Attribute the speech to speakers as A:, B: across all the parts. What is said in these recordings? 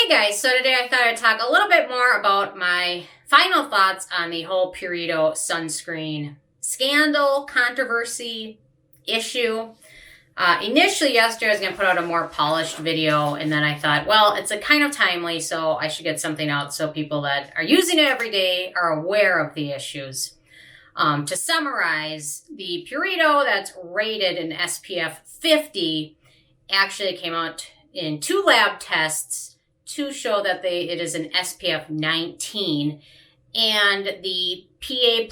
A: Hey guys, so today I thought I'd talk a little bit more about my final thoughts on the whole Purito sunscreen scandal, controversy, issue. Initially yesterday I was going to put out a more polished video, and then I thought, well, it's a kind of timely, so I should get something out so people that are using it every day are aware of the issues. To summarize, the Purito that's rated an SPF 50 actually came out in 2 lab tests to show that it is an SPF 19, and the PA++++,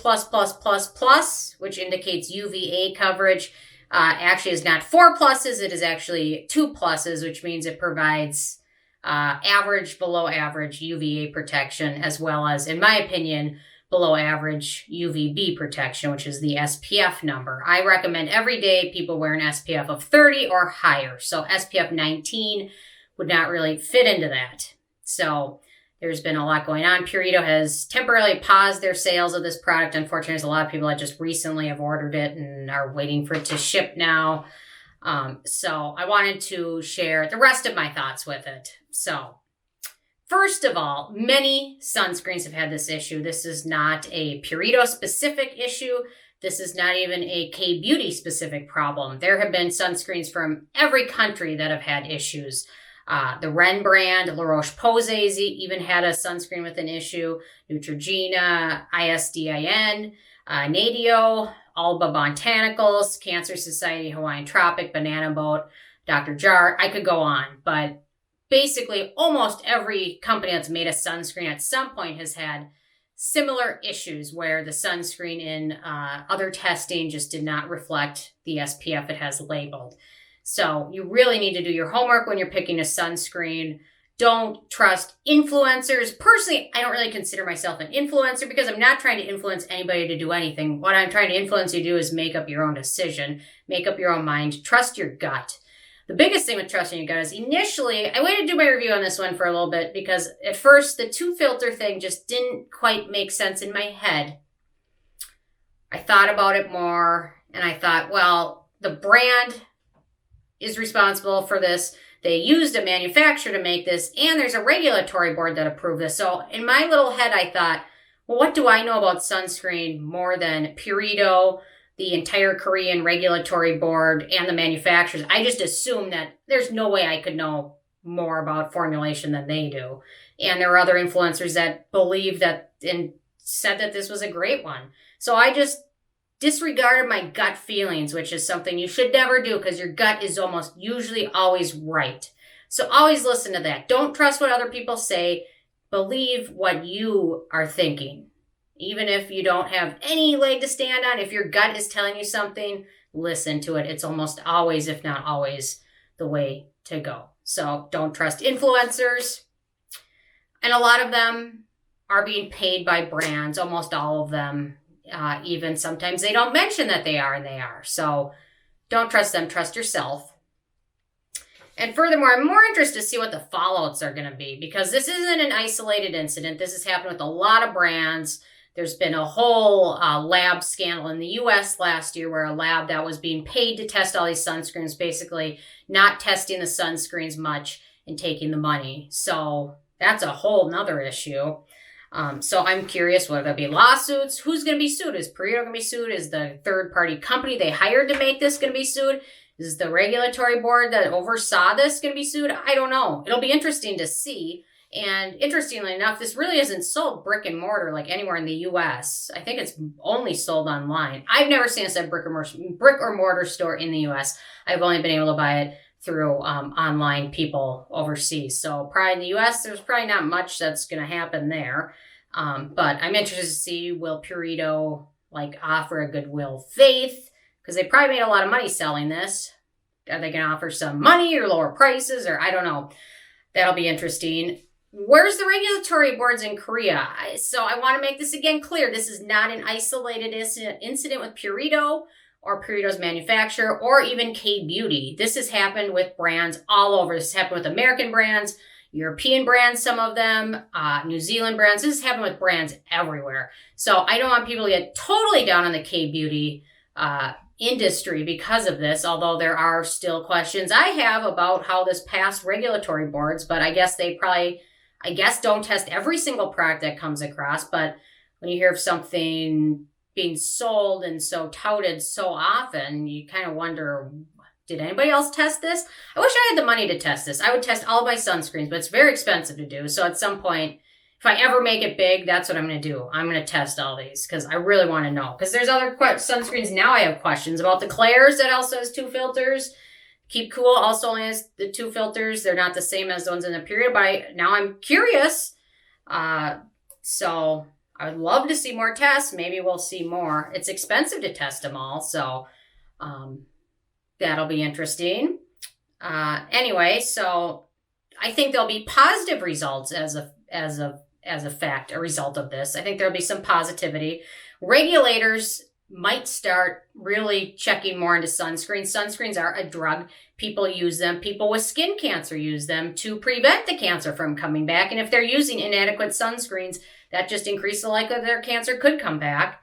A: which indicates UVA coverage, actually is not 4 pluses, it is actually 2 pluses, which means it provides average, below average UVA protection, as well as, in my opinion, below average UVB protection, which is the SPF number. I recommend every day people wear an SPF of 30 or higher. So SPF 19 would not really fit into that. So there's been a lot going on. Purito has temporarily paused their sales of this product. Unfortunately, there's a lot of people that just recently have ordered it and are waiting for it to ship now. So I wanted to share the rest of my thoughts with it. So first of all, many sunscreens have had this issue. This is not a Purito specific issue. This is not even a K-Beauty specific problem. There have been sunscreens from every country that have had issues. The Ren brand, La Roche-Posay even had a sunscreen with an issue. Neutrogena, ISDIN, Nadeo, Alba Botanicals, Cancer Society, Hawaiian Tropic, Banana Boat, Dr. Jar. I could go on, but basically almost every company that's made a sunscreen at some point has had similar issues where the sunscreen in other testing just did not reflect the SPF it has labeled. So you really need to do your homework when you're picking a sunscreen. Don't trust influencers. Personally, I don't really consider myself an influencer because I'm not trying to influence anybody to do anything. What I'm trying to influence you to do is make up your own decision, make up your own mind, trust your gut. The biggest thing with trusting your gut is initially, I waited to do my review on this one for a little bit because at first the 2-filter thing just didn't quite make sense in my head. I thought about it more and I thought, well, the brand is responsible for this. They used a manufacturer to make this, and there's a regulatory board that approved this. So in my little head, I thought, well, what do I know about sunscreen more than Purito, the entire Korean regulatory board, and the manufacturers? I just assumed that there's no way I could know more about formulation than they do. And there were other influencers that believed that and said that this was a great one. So I just disregarded my gut feelings, which is something you should never do because your gut is almost usually always right. So always listen to that. Don't trust what other people say. Believe what you are thinking. Even if you don't have any leg to stand on, if your gut is telling you something, listen to it. It's almost always, if not always, the way to go. So don't trust influencers. And a lot of them are being paid by brands, almost all of them. Even sometimes they don't mention that they are, and they are. So don't trust them. Trust yourself. And furthermore, I'm more interested to see what the fallouts are going to be because this isn't an isolated incident. This has happened with a lot of brands. There's been a whole lab scandal in the U.S. last year where a lab that was being paid to test all these sunscreens basically not testing the sunscreens much and taking the money. So that's a whole nother issue. So I'm curious, will there be lawsuits? Who's going to be sued? Is Purito going to be sued? Is the third-party company they hired to make this going to be sued? Is the regulatory board that oversaw this going to be sued? I don't know. It'll be interesting to see. And interestingly enough, this really isn't sold brick and mortar like anywhere in the U.S. I think it's only sold online. I've never seen a brick or mortar store in the U.S. I've only been able to buy it through online people overseas. So probably in the U.S., there's probably not much that's going to happen there. But I'm interested to see, will Purito offer a goodwill faith? Because they probably made a lot of money selling this. Are they going to offer some money or lower prices? Or I don't know. That'll be interesting. Where's the regulatory boards in Korea? So I want to make this again clear. This is not an isolated incident with Purito or Purito's manufacturer or even K-Beauty. This has happened with brands all over. This has happened with American brands, European brands, some of them, New Zealand brands. This has happened with brands everywhere. So I don't want people to get totally down on the K-Beauty industry because of this, although there are still questions I have about how this passed regulatory boards, but I guess they probably, don't test every single product that comes across. But when you hear of something being sold and so touted so often, you kind of wonder, did anybody else test this? I wish I had the money to test this. I would test all of my sunscreens, but it's very expensive to do. So at some point, if I ever make it big, that's what I'm going to do. I'm going to test all these because I really want to know. Because there's other sunscreens now I have questions about. The Claire's that also has 2 filters. Keep Cool also only has the 2 filters. They're not the same as the ones in the Purito, but now I'm curious. So I would love to see more tests. Maybe we'll see more. It's expensive to test them all, so that'll be interesting. Anyway, so I think there'll be positive results as a result of this. I think there'll be some positivity. Regulators might start really checking more into sunscreens. Sunscreens are a drug. People use them. People with skin cancer use them to prevent the cancer from coming back. And if they're using inadequate sunscreens, that just increases the likelihood their cancer could come back.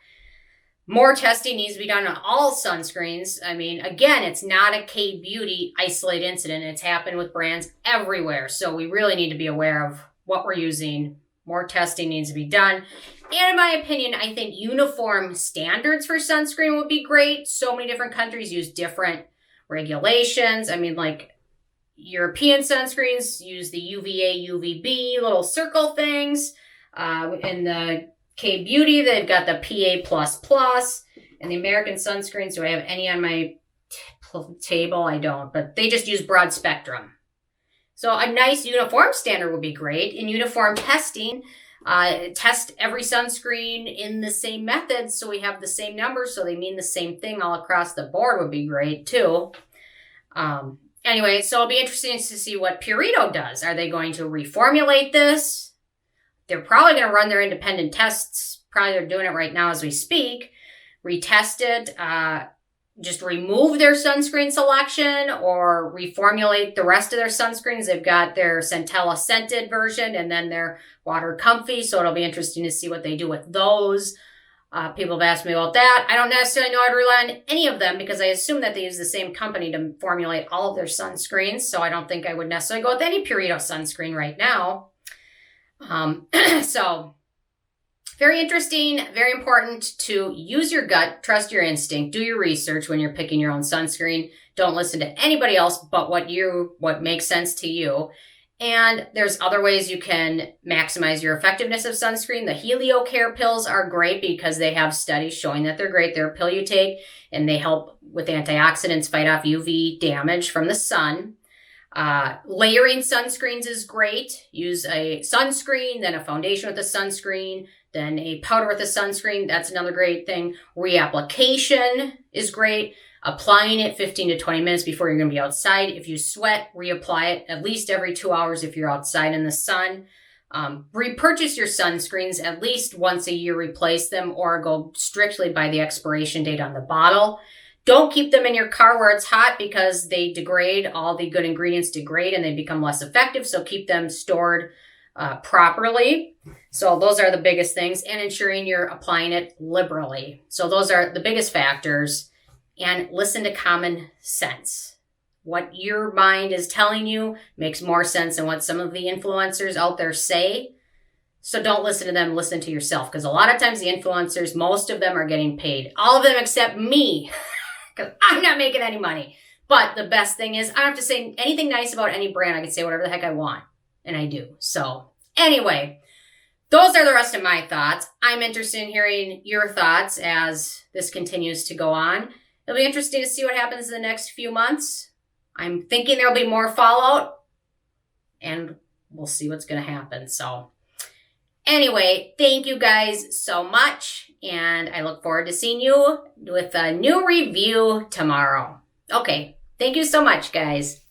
A: More testing needs to be done on all sunscreens. I mean, again, it's not a K-Beauty isolated incident. It's happened with brands everywhere. So we really need to be aware of what we're using. More testing needs to be done. And in my opinion, I think uniform standards for sunscreen would be great. So many different countries use different regulations. I memean, like European sunscreens use the UVA, UVB little circle things. In the K-Beauty, they've got the PA++. And the American sunscreens, do I have any on my table? I don't, but they just use broad spectrum. So a nice uniform standard would be great. In uniform testing, test every sunscreen in the same method so we have the same numbers so they mean the same thing all across the board would be great too. Anyway, so it'll be interesting to see what Purito does. Are they going to reformulate this? They're probably going to run their independent tests. Probably they're doing it right now as we speak. Retest it. Just remove their sunscreen selection or reformulate the rest of their sunscreens. They've got their Centella scented version and then their water comfy. So it'll be interesting to see what they do with those. People have asked me about that. I don't necessarily know how to rely on any of them because I assume that they use the same company to formulate all of their sunscreens. So I don't think I would necessarily go with any Purito sunscreen right now. So very interesting, very important to use your gut, trust your instinct, do your research when you're picking your own sunscreen. Don't listen to anybody else but what makes sense to you. And there's other ways you can maximize your effectiveness of sunscreen. The Helio Care pills are great because they have studies showing that they're great. They're a pill you take and they help with antioxidants, fight off UV damage from the sun. Layering sunscreens is great. Use a sunscreen, then a foundation with a sunscreen, then a powder with a sunscreen. That's another great thing. Reapplication is great. Applying it 15 to 20 minutes before you're going to be outside. If you sweat, reapply it at least every 2 hours if you're outside in the sun. Repurchase your sunscreens at least once a year, replace them, or go strictly by the expiration date on the bottle. Don't keep them in your car where it's hot because they degrade. All the good ingredients degrade and they become less effective. So keep them stored properly. So those are the biggest things, and ensuring you're applying it liberally. So those are the biggest factors. And listen to common sense. What your mind is telling you makes more sense than what some of the influencers out there say. So don't listen to them, listen to yourself. Because a lot of times the influencers, most of them are getting paid. All of them except me. Because I'm not making any money. But the best thing is I don't have to say anything nice about any brand. I can say whatever the heck I want. And I do. So anyway, those are the rest of my thoughts. I'm interested in hearing your thoughts as this continues to go on. It'll be interesting to see what happens in the next few months. I'm thinking there'll be more fallout. And we'll see what's going to happen. So anyway, thank you guys so much. And I look forward to seeing you with a new review tomorrow. Okay. Thank you so much, guys.